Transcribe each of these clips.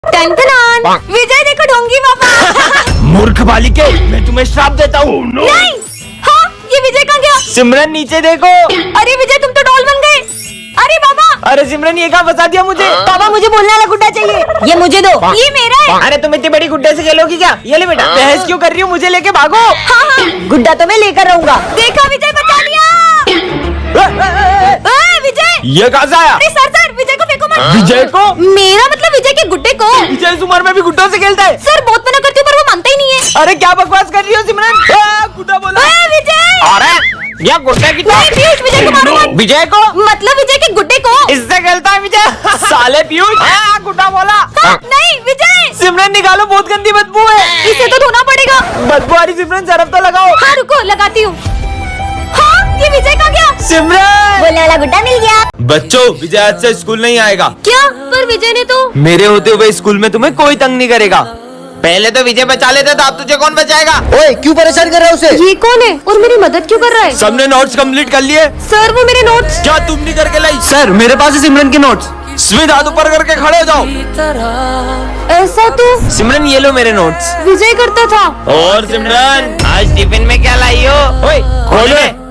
विजय देखो ढोंगी पापा। मूर्ख बालिके, मैं तुम्हें श्राप देता हूँ। नहीं। हाँ, ये विजय कहाँ गया? सिमरन नीचे देखो। अरे विजय तुम तो डॉल बन गए। अरे बाबा। अरे सिमरन ये कहाँ फंसा दिया मुझे? पापा मुझे बोलने वाला गुड्डा चाहिए, ये मुझे दो। ये मेरा है। अरे तुम इतनी बड़ी गुड्डे से खेलोगी क्या? ये ले बेटा। बहस क्यों कर रही हो? मुझे लेके भागो। हाँ हाँ, गुड्डा तो मैं लेकर रहूंगा। देखा विजय बचा लिया। विजय ये कहाँ से आया? अरे सर विजय को फेंको मत। विजय को? मेरा मतलब विजय के गुड्डे को। विजय इस उम्र में भी गुड्डों से खेलता है? सर बहुत मना करती हूँ पर वो मानता ही नहीं है। अरे क्या बकवास कर रही हो सिमरन? गुड्डा बोला। विजय। अरे ये गुड्डे की नहीं पीयूष, विजय को मारो मत। विजय को मतलब विजय के गुड्डे को। इससे खेलता है विजय। साले पीयूष। गुड्डा बोला। नहीं विजय। सिमरन निकालो, बहुत गंदी बदबू है। इसे तो धोना पड़ेगा। बदबू आ रही सिमरन, सरफ तो लगाओ। हाँ रुको लगाती हूँ। हाँ ये विजय कहाँ गया? सिमरन बोलने वाला गुड्डा मिल गया। बच्चों, विजय आज से स्कूल नहीं आएगा। क्या? पर विजय ने तो। मेरे होते हुए स्कूल में तुम्हें कोई तंग नहीं करेगा। पहले तो विजय बचा लेता था, अब तुझे कौन बचाएगा? ओए क्यों परेशान कर रहा है उसे? ये कौन है और मेरी मदद क्यों कर रहा है? सबने नोट्स कंप्लीट कर लिए? सर वो मेरे नोट्स। क्या तुम नहीं करके लाई? सर मेरे पास है सिमरन के नोट्स। स्मित हाथ ऊपर करके खड़े हो जाओ। ऐसा तो सिमरन ये लो मेरे नोट्स। विजय करता था। और सिमरन आज टिफिन में क्या लाई हो? ओए खोले।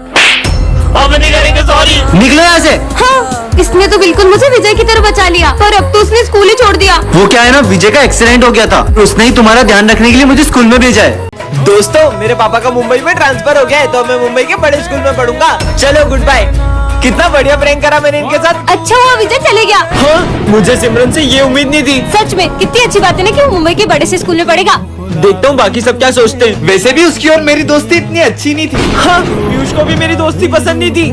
अब नहीं करेंगे, सॉरी। निकलो यहाँ से। हाँ इसने तो बिल्कुल मुझे विजय की तरह बचा लिया, पर अब तो उसने स्कूल ही छोड़ दिया। वो क्या है ना, विजय का एक्सीडेंट हो गया था, उसने ही तुम्हारा ध्यान रखने के लिए मुझे स्कूल में भेजा है। दोस्तों मेरे पापा का मुंबई में ट्रांसफर हो गया है, तो मैं मुंबई के बड़े स्कूल में पढ़ूंगा। चलो गुड बाय। कितना बढ़िया प्रैंक करा मैंने इनके साथ। अच्छा हुआ विजय चले गया। हाँ, मुझे सिमरन से ये उम्मीद नहीं थी। सच में कितनी अच्छी बात है ना कि वो मुंबई के बड़े से स्कूल में पढ़ेगा। देखता हूँ बाकी सब क्या सोचते हैं। वैसे भी उसकी और मेरी दोस्ती इतनी अच्छी नहीं थी। हाँ, पीयूष को भी मेरी दोस्ती पसंद नहीं थी,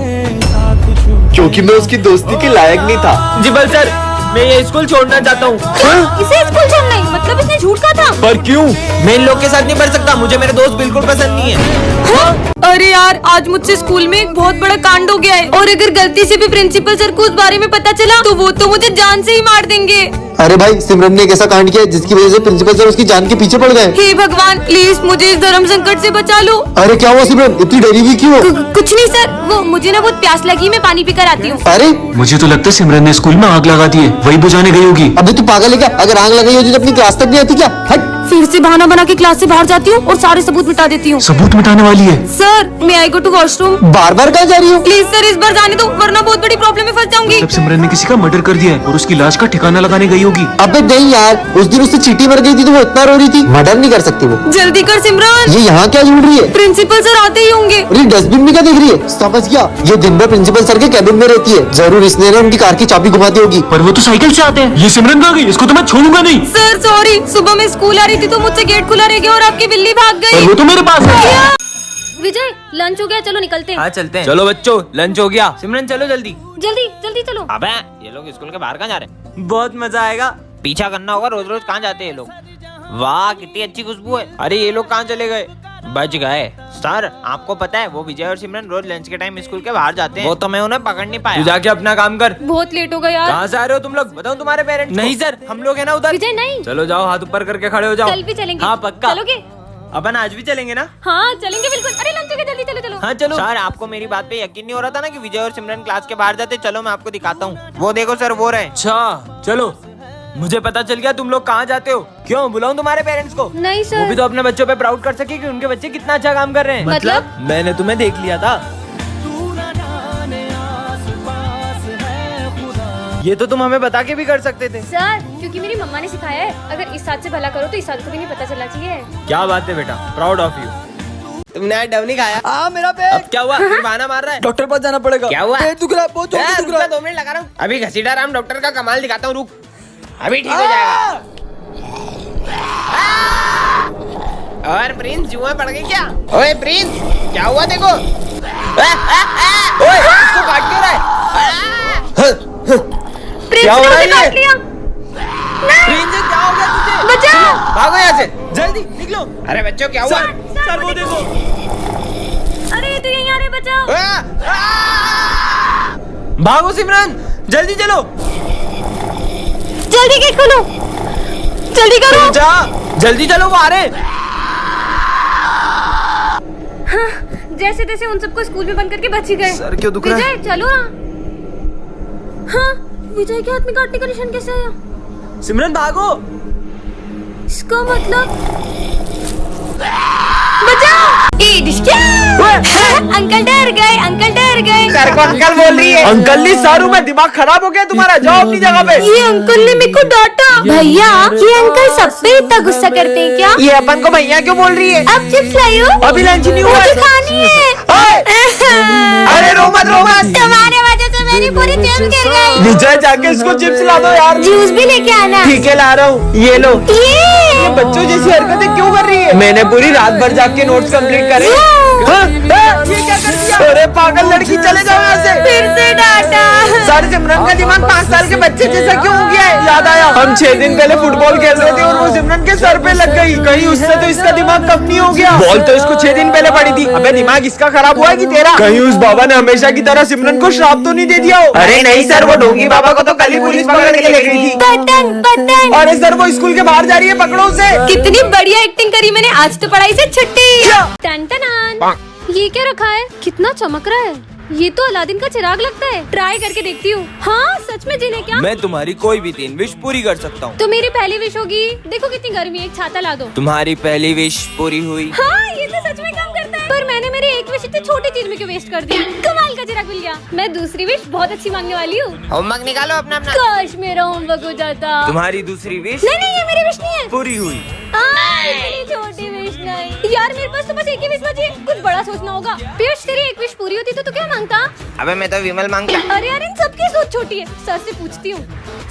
क्योंकि मैं उसकी दोस्ती के लायक नहीं था। जिबल सर मैं ये स्कूल छोड़ना चाहता हूँ। इसे स्कूल छोड़ना ही मतलब इसने झूठ कहा था। पर क्यों? मैं इन लोग के साथ नहीं पढ़ सकता, मुझे मेरे दोस्त बिल्कुल पसंद नहीं है। अरे यार आज मुझसे स्कूल में एक बहुत बड़ा कांड हो गया है, और अगर गलती से भी प्रिंसिपल सर को उस बारे में पता चला तो वो तो मुझे जान से ही मार देंगे। अरे भाई सिमरन ने एक ऐसा कांड किया जिसकी वजह से प्रिंसिपल सर उसकी जान के पीछे पड़ गए। हे भगवान प्लीज मुझे इस धर्म संकट से बचा लो। अरे क्या हुआ सिमरन, इतनी डरी हुई क्यों? कुछ नहीं सर, वो मुझे ना बहुत प्यास लगी, मैं पानी पीकर आती हूँ। अरे मुझे तो लगता है सिमरन ने स्कूल में आग लगा दी है, वही बुझाने गई होगी। अबे तू पागल है क्या? अगर आग लगाई होती तो अपनी क्लास तक नहीं आती क्या? हट। फिर से बहाना बना के क्लास से बाहर जाती हूँ और सारे सबूत मिटा देती हूँ। सबूत मिटाने वाली है? सर मैं आई गो टू वॉशरूम। बार बार कहाँ जा रही हो? प्लीज सर इस बार जाने दो, वरना बहुत बड़ी प्रॉब्लम में फंस जाऊंगी। तब सिमरन ने किसी का मर्डर कर दिया है और उसकी लाश का ठिकाना लगाने गई होगी। अबे नहीं यार, उस दिन उससे चींटी मर गई थी तो वो इतना रो रही थी। मर्डर नहीं कर सकती वो। जल्दी कर सिमरन। ये यहाँ क्या ढूंढ रही है? प्रिंसिपल सर आते ही होंगे। अरे डस्टबिन में क्या देख रही है? समझ गया, ये दिन भर प्रिंसिपल सर के कैबिन में रहती है। जरूर इसने ना उनकी कार की चाबी घुमा दी होगी। पर वो तो साइकिल से आते हैं। ये सिमरन कहाँ गई? इसको तो मैं छोड़ूंगा नहीं। सर सॉरी, सुबह मैं स्कूल आ रही थी तो मुझसे गेट खुला रह गया और आपकी बिल्ली भाग पर गई। वो तो मेरे पास है। विजय लंच हो गया, चलो निकलते हैं। हाँ चलते हैं। चलो बच्चों लंच हो गया। सिमरन चलो जल्दी। जल्दी जल्दी चलो। अबे ये लोग स्कूल के बाहर कहाँ जा रहे हैं? बहुत मजा आएगा। पीछा करना होगा, रोज रोज कहाँ जाते हैं ये लोग? वाह कितनी अच्छी खुशबू है। अरे ये लोग कहाँ चले गए? बच गए। सर आपको पता है वो विजय और सिमरन रोज लंच के टाइम स्कूल के बाहर जाते हैं। वो तो मैं उन्हें पकड़ नहीं पाया। तू जाके अपना काम कर। बहुत लेट हो गया यार। कहाँ से आ रहे हो तुम लोग? बताओ तुम्हारे पेरेंट्स। नहीं सर हम लोग है ना उधर। विजय नहीं। चलो जाओ, हाथ ऊपर करके खड़े हो जाओ। कल भी चलेंगे। हाँ पक्का। चलोगे? अपन आज भी चलेंगे ना? हाँ चलेंगे बिल्कुल। अरे लंच हो गया, जल्दी चलो चलो। हाँ चलो। सर आपको मेरी बात पे यकीन नहीं हो रहा था ना कि विजय और सिमरन क्लास के बाहर जाते? चलो मैं आपको दिखाता हूँ। वो देखो सर वो रहे। अच्छा चलो, मुझे पता चल गया तुम लोग कहाँ जाते हो। क्यों बुलाऊं तुम्हारे पेरेंट्स को? नहीं वो सर। भी तो अपने बच्चों पे प्राउड कर सके कि उनके बच्चे कितना अच्छा काम कर रहे हैं। मतलब? मैंने तुम्हें देख लिया था। ये तो तुम हमें बता के भी कर सकते थे। सर क्योंकि मेरी मम्मा ने सिखाया है, अगर इस हाथ से भला करो तो इस हाथ को भी नहीं पता चलना चाहिए। क्या बात है बेटा, प्राउड ऑफ यू। तुमने आज डव नहीं खाया? हाँ मेरा पेट। अब क्या हुआ? फिर बहाना मार रहा है। डॉक्टर पास जाना पड़ेगा। क्या हुआ? पेट दुख रहा है, बहुत जोर से दुख रहा है। 2 मिनट लगा रहा हूँ। अभी घसीटा राम डॉक्टर का कमाल दिखाता हूँ, रुक। अभी ठीक हो जाएगा। और प्रिंस जुआ पड़ गई क्या? ओए प्रिंस क्या हुआ देखो। ओए इसको काट क्यों रहा है? क्या हो रहा है ये? प्रिंस क्या हो गया तुझे? बचाओ। भागो यहाँ से जल्दी निकलो। अरे बच्चों क्या हुआ? सर वो देखो। अरे तू यहीं आ रहे, बचाओ। भागो सिमरन जल्दी चलो। जल्दी गेट खोलो, जल्दी करो। जा जल्दी चलो, वो आ रहे। हाँ, जैसे तैसे उन सबको स्कूल में बंद करके बच ही गए। सर क्यों दुख रहा है? विजय चलो ना। हाँ विजय के हाथ में काटने का निशान कैसे आया? सिमरन भागो। इसका मतलब बचाओ। अंकल डर गए, अंकल डर गए। सर को अंकल बोल रही है। अंकल नहीं सारू, में दिमाग खराब हो गया तुम्हारा, जाओ अपनी जगह पे। ये अंकल ने मेरे को डांटा। भैया ये अंकल सब पे इतना गुस्सा करते हैं क्या? ये अपन को भैया क्यों बोल रही है? अब चिप्स लाई हो? अभी लंच नहीं हुआ मुझे है। खानी है। अरे रो मत रो मत। तुम्हारे वजह से मेरी पूरी जेब गिर गई। विजय जाके इसको चिप्स ला दो यार। जूस भी लेके आना। ठीक है ला रहा हूँ, ये लो। ये बच्चों जैसी हरकतें क्यों कर रही है? मैंने पूरी रात भर जाग के नोट्स कंप्लीट करे। ये क्या कर दिया? अरे पागल लड़की, चले जाओ यहाँ से। फिर से डांटा। सर सिमरन का दिमाग 5 साल के बच्चे जैसा क्यों हो गया है? याद आया हम 6 दिन पहले फुटबॉल खेल रहे थे और वो सिमरन के सर पे लग गई। कहीं उससे तो इसका दिमाग कम नहीं हो गया? बॉल तो इसको 6 दिन पहले पड़ी थी। अबे दिमाग इसका खराब हुआ है कि तेरा? कहीं उस बाबा ने हमेशा की तरह सिमरन को श्राप तो नहीं दे दिया हो? अरे नहीं सर, वो ढोंगी बाबा को तो कल ही पुलिस पकड़ के ले गई थी। पतंग पतंग। अरे सर वो स्कूल के बाहर जा रही है, पकड़ो उसे। कितनी बढ़िया एक्टिंग करी मैंने, आज तो पढ़ाई से छुट्टी। टन-टनान। ये क्या रखा है? कितना चमक रहा है। ये तो अलादीन का चिराग लगता है। ट्राई करके देखती हूँ। हाँ सच में जिन्हें क्या? मैं तुम्हारी कोई भी 3 विश पूरी कर सकता हूँ। तो मेरी पहली विश होगी, देखो कितनी गर्मी है, एक छाता ला दो। तुम्हारी पहली विश पूरी हुई। हाँ ये तो सच में काम करता है। पर मैंने मेरी एक विश इतनी छोटी चीज में क्यों वेस्ट कर दी? कमाल का चिराग मिल गया। मैं दूसरी विश बहुत अच्छी मांगने वाली हूँ। होमवर्क निकालो अपना अपना। काश मेरा होमवर्क हो जाता। तुम्हारी दूसरी विश नहीं नहीं, ये मेरी विश नहीं है। पूरी हुई। इतनी छोटी विश नहीं यार, मेरे पास तो बस एक ही विश बची है। कुछ बड़ा सोचना होगा। पीयूष तेरी एक विश पूरी होती तो तू क्या मांगता? अबे मैं तो विमल मांगता। अरे यार इन सबकी सोच छोटी है। सर से पूछती हूँ,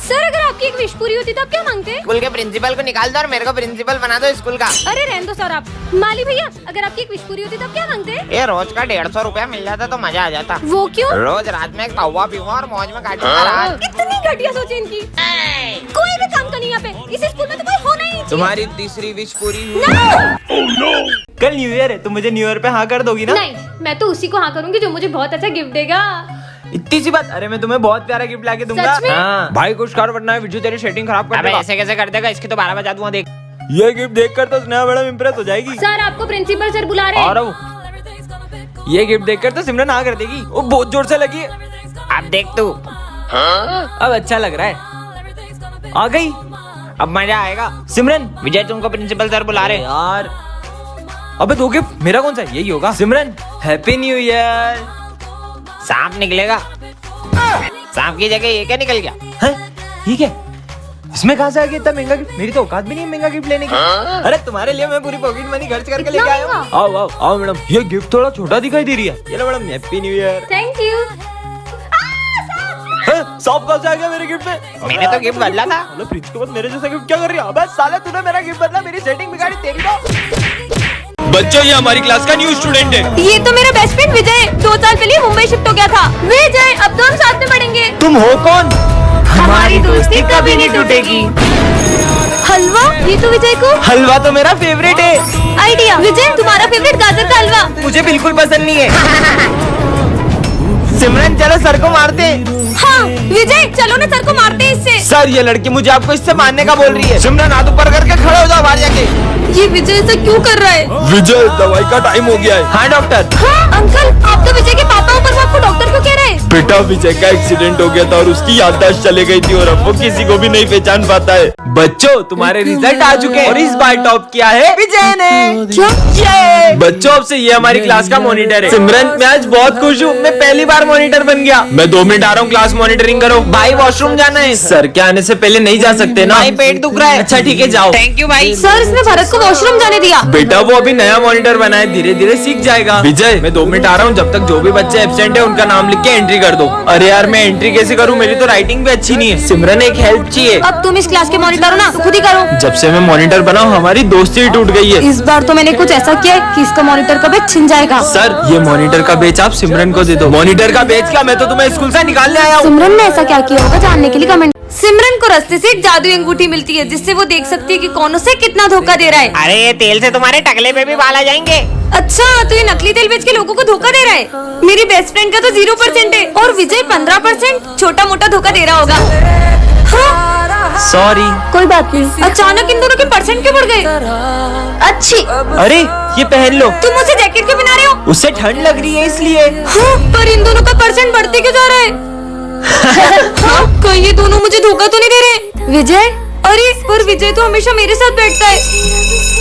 सर अगर आपकी एक विश पूरी होती तो आप क्या मांगते? स्कूल के प्रिंसिपल को निकाल दो और मेरे को प्रिंसिपल बना दो स्कूल का। अरे रहने दो सर आप। माली भैया अगर आपकी एक विश पूरी होती तो आप क्या मांगते? ये रोज का 150 रुपया मिल जाता तो मजा आ जाता। वो क्यों? रोज रात में एक कौवा पीऊंगा और मौज में काटूंगा रात। कितनी घटिया सोच है इनकी। कोई भी काम का नहीं यहाँ पे। इस स्कूल में तो कोई होना ही नहीं चाहिए। तुम्हारी तीसरी विश पूरी हुई। नहीं! कल न्यू ईयर है, तुम मुझे न्यू ईयर पे हाँ कर दोगी ना? नहीं, मैं तो उसी को हाँ करूंगी जो मुझे बहुत अच्छा गिफ्ट देगा। इतनी सी बात। अरे मैं तुम्हें बहुत प्यारा गिफ्ट लाके दूंगा। सच में? हाँ। भाई कुछ कर वरना विजू तेरी सेटिंग खराब कर अबे देगा। ऐसे कैसे कर देगा? इसकी तो 12 बजा दूंगा देख। ये गिफ्ट देखकर तो स्नेहा मैडम इम्प्रेस हो जाएगी। सर आपको प्रिंसिपल सर बुला रहे हैं। और ये गिफ्ट देखकर तो सिमरन हाँ कर देगी। वो बहुत जोर से लगी है। अब देख तू। अब अच्छा लग रहा है। आ गई। अब मजा आएगा। सिमरन विजय तुमको प्रिंसिपल सर बुला रहे हैं। यार अबे दो गिफ्ट मेरा कौन सा है? यही होगा। सिमरन हैप्पी न्यू ईयर। सांप निकलेगा। सांप की जगह ये क्या निकल गया? है ठीक है। इसमें कहाँ से आ गया इतना महंगा गिफ्ट? मेरी तो औकात भी नहीं है महंगा गिफ्ट लेने की। अरे तुम्हारे लिए मैं पूरी पॉकेट मनी खर्च करके लेके आया हूँ। आओ आओ आओ मैडम, ये गिफ्ट थोड़ा छोटा दिखाई दे रही है। ये लो madam, happy new year. Thank you. सांप कहाँ से आ गया मेरे गिफ्ट में? मैंने तो गिफ्ट बदला था। मतलब फ्रिज के बाद मेरे जैसा गिफ्ट क्या कर रही है? अबे साले तूने मेरा गिफ्ट बदला, मेरी सेटिंग बिगाड़ी तेरी तो। बच्चों ये हमारी क्लास का न्यू स्टूडेंट है। ये तो मेरा बेस्ट फ्रेंड विजय 2 साल पहले मुंबई शिफ्ट हो गया था। विजय अब तो हम साथ में पढ़ेंगे। तुम हो कौन? हमारी दोस्ती कभी नहीं टूटेगी। हलवा? ये तो विजय को हलवा तो मेरा फेवरेट है। आइडिया। विजय तुम्हारा फेवरेट गाजर का हलवा। मुझे बिल्कुल पसंद नहीं है। सिमरन चलो सर को मारते हैं। हाँ विजय चलो ना सर को मारते हैं इससे। सर ये लड़की मुझे आपको इससे मारने का बोल रही है। सिमरन हाथ ऊपर करके खड़े हो जाओ बाहर जाके। ये विजय ऐसा क्यों कर रहा है? विजय दवाई का टाइम हो गया है। हाँ डॉक्टर। हाँ अंकल आप तो विजय के पापा हो, पर वो आपको डॉक्टर क्यों कह रहे हैं? बेटा विजय का एक्सीडेंट हो गया था और उसकी याददाश्त चले गई थी और अब वो किसी को भी नहीं पहचान पाता है। बच्चों तुम्हारे रिजल्ट आ चुके हैं और इस बार टॉप किया है विजय ने। क्या? ये बच्चों अब से ये हमारी क्लास का मॉनिटर है। सिमरन मैं आज बहुत खुश हूँ, मैं पहली बार मॉनिटर बन गया। मैं 2 मिनट आ रहा हूँ, क्लास मॉनिटरिंग करो। भाई वॉशरूम जाना है। सर के आने से पहले नहीं जा सकते ना? भाई पेट दुख रहा है। अच्छा ठीक है जाओ। थैंक यू भाई। सर इसने भरत को वॉशरूम जाने दिया। बेटा वो अभी नया मॉनिटर बना है, धीरे धीरे सीख जाएगा। विजय मैं 2 मिनट आ रहा हूँ, जब तक जो भी बच्चे एब्सेंट है उनका नाम लिख के एंट्री कर दो। अरे यार मैं एंट्री कैसे करूँ? मेरी तो राइटिंग भी अच्छी नहीं है। सिमरन एक हेल्प चाहिए। अब तुम इस क्लास के मॉनिटर हो ना, तो खुद ही करो। जब से मैं मॉनिटर बना हूँ हमारी दोस्ती ही टूट गई है। इस बार तो मैंने कुछ ऐसा किया है कि इसका मॉनिटर का बैच छिन जाएगा। सर ये मॉनिटर का बेच आप सिमरन को दे दो। मॉनिटर का बेच क्या? मैं तो तुम्हें स्कूल से निकालने आया हूँ। सिमरन ने ऐसा क्या किया होगा जानने के लिए कमेंट। सिमरन को रास्ते से एक जादुई अंगूठी मिलती है जिससे वो देख सकती है कि कौन उसे कितना धोखा दे रहा है। अरे ये तेल से तुम्हारे टकले पे भी बाल आ जाएंगे। अच्छा तो ये नकली तेल बेच के लोगों को धोखा दे रहा है। मेरी बेस्ट फ्रेंड का तो 0% है और विजय 15%। छोटा मोटा धोखा दे रहा होगा। हाँ? सॉरी। कोई बात नहीं। अचानक इन दोनों के परसेंट क्यों बढ़ गए? अच्छी। अरे ये पहन लो। तुम मुझे जैकेट क्यों पहना रहे हो? उससे ठंड लग रही है इसलिए। हाँ, पर इन दोनों का परसेंट बढ़ते क्यों जा रहा है? हाँ, कहीं ये दोनों मुझे धोखा तो नहीं दे रहे? विजय अरे पर विजय तो हमेशा मेरे साथ बैठता है।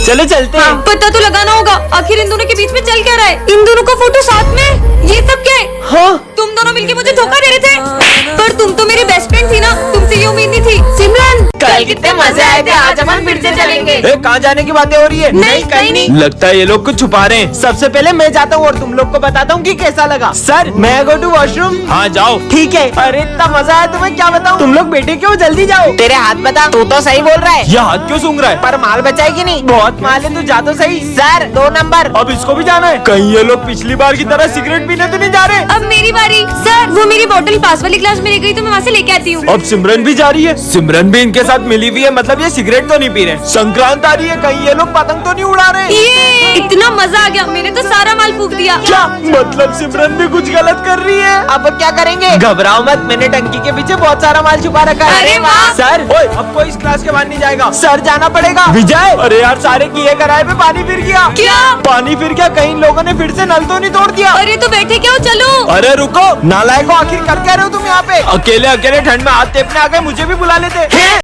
चलो चलते हैं। पता तो लगाना होगा आखिर इन दोनों के बीच में चल क्या रहा है। इन दोनों का फोटो साथ में, ये सब क्या है? हाँ तुम दोनों मिलके मुझे धोखा दे रहे थे, पर तुम तो मेरी बेस्ट फ्रेंड थी ना, तुमसे ये उम्मीद नहीं थी। सिमरन कल कितने मजे आए थे, आज अपन फिर से चलेंगे। कहाँ जाने की बातें हो रही है? नहीं, कहीं नहीं। लगता है ये लोग कुछ छुपा रहे हैं। सबसे पहले मैं जाता हूँ और तुम लोग को बताता हूँ कि कैसा लगा। सर मैं गो टू वॉशरूम। हाँ जाओ। ठीक है। अरे इतना मजा आया तुम्हें क्या बताऊँ। तुम लोग बैठे क्यों, जल्दी जाओ। तेरे हाथ बता, तू तो सही बोल रहा है। ये हाथ क्यों सूंघ रहा है? पर माल बचाएगी नहीं। बहुत माल है, तू जा तो सही। Sir 2 number. अब इसको भी जाना है। कहीं ये लोग पिछली बार की तरह सिगरेट पीने तो नहीं जा रहे? अब मेरी बारी। सर वो मेरी बोतल पास वाली क्लास में रह गई तो मैं वहाँ से लेके आती हूँ। अब सिमरन भी जा रही है। सिमरन भी इनके साथ मिली हुई है, मतलब ये सिगरेट तो नहीं पी रहे। संक्रांत आ रही है, कहीं ये लोग पतंग तो नहीं उड़ा रहे? ये इतना मजा आ गया, मैंने तो सारा माल फूक दिया। क्या मतलब सिमरन भी कुछ गलत कर रही है? अब क्या करेंगे? घबराओ मत, मैंने टंकी के पीछे बहुत सारा माल छुपा रखा है। अरे वाह। सर ओए, अब कोई इस क्लास के बाहर नहीं जाएगा। सर जाना पड़ेगा। विजय अरे यार, सारे किए कराए पे पानी फिर गया। क्या? पानी फिर गया, कहीं लोगों ने फिर से नल तो नहीं तोड़ दिया? अरे तो बैठे क्यों, चलो। अरे रुको नालायको, आखिर कर क्या रहे हो तुम यहाँ पे? अकेले अकेले ठंड में हाथ टेपने आ गए, मुझे भी बुला लेते।